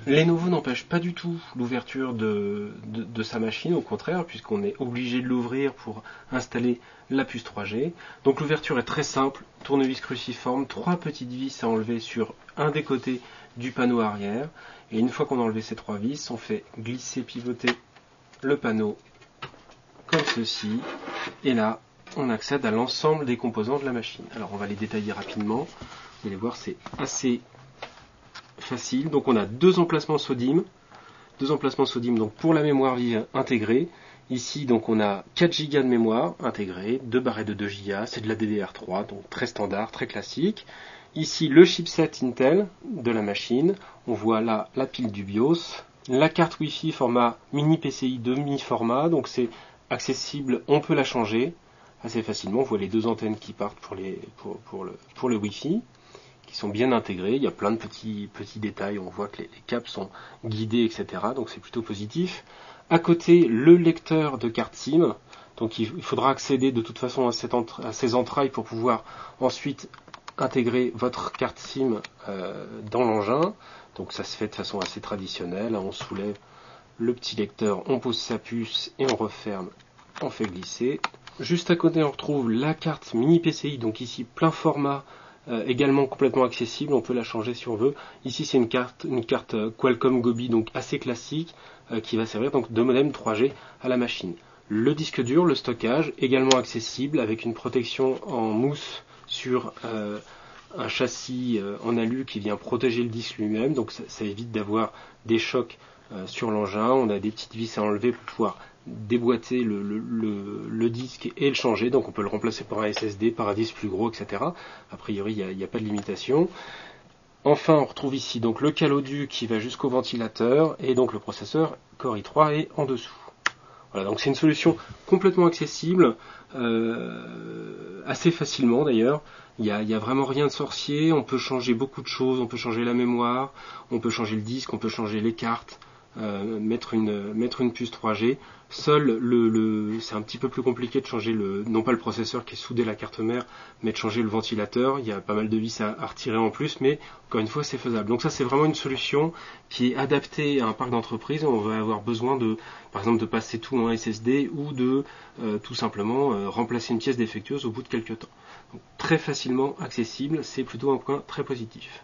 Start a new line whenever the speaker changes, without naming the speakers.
Lenovo n'empêche pas du tout l'ouverture de sa machine, au contraire, puisqu'on est obligé de l'ouvrir pour installer la puce 3G. Donc l'ouverture est très simple, tournevis cruciforme, 3 petites vis à enlever sur un des côtés du panneau arrière. Et une fois qu'on a enlevé ces 3 vis, on fait glisser, pivoter le panneau comme ceci. Et là, on accède à l'ensemble des composants de la machine. Alors on va les détailler rapidement. Vous allez voir, c'est assez facile. Donc on a 2 emplacements SODIMM. Donc pour la mémoire vive intégrée. Ici donc on a 4 Go de mémoire intégrée, 2 barrettes de 2 Go, c'est de la DDR3, donc très standard, très classique. Ici le chipset Intel de la machine. On voit là la pile du BIOS. La carte Wi-Fi format mini PCI demi-format, donc c'est accessible, on peut la changer assez facilement. On voit les 2 antennes qui partent pour le Wi-Fi, qui sont bien intégrés. Il y a plein de petits détails. On voit que les câbles sont guidés, etc. Donc c'est plutôt positif. À côté, le lecteur de carte SIM. Donc il faudra accéder de toute façon à ces entrailles pour pouvoir ensuite intégrer votre carte SIM dans l'engin. Donc ça se fait de façon assez traditionnelle. On soulève le petit lecteur, on pose sa puce et on referme, on fait glisser. Juste à côté, on retrouve la carte mini PCI, donc ici plein format, également complètement accessible, on peut la changer si on veut. Ici c'est une carte Qualcomm Gobi, donc assez classique, qui va servir donc de modem 3G à la machine. Le disque dur, le stockage, également accessible avec une protection en mousse sur un châssis en alu qui vient protéger le disque lui-même, donc ça évite d'avoir des chocs sur l'engin. On a des petites vis à enlever pour pouvoir déboîter le disque et le changer, donc on peut le remplacer par un SSD, par un disque plus gros, etc. A priori il n'y a pas de limitation. Enfin on retrouve ici donc le calodu qui va jusqu'au ventilateur et donc le processeur Core i3 est en dessous. Voilà, donc c'est une solution complètement accessible, assez facilement d'ailleurs. Il y a vraiment rien de sorcier, on peut changer beaucoup de choses, on peut changer la mémoire, on peut changer le disque, on peut changer les cartes, mettre une puce 3G. Seul c'est un petit peu plus compliqué de changer non pas le processeur qui est soudé à la carte mère, mais de changer le ventilateur. Il y a pas mal de vis à retirer en plus, mais encore une fois c'est faisable. Donc ça c'est vraiment une solution qui est adaptée à un parc d'entreprise. On va avoir besoin par exemple de passer tout en SSD ou de tout simplement remplacer une pièce défectueuse au bout de quelques temps. Donc, très facilement accessible, c'est plutôt un point très positif.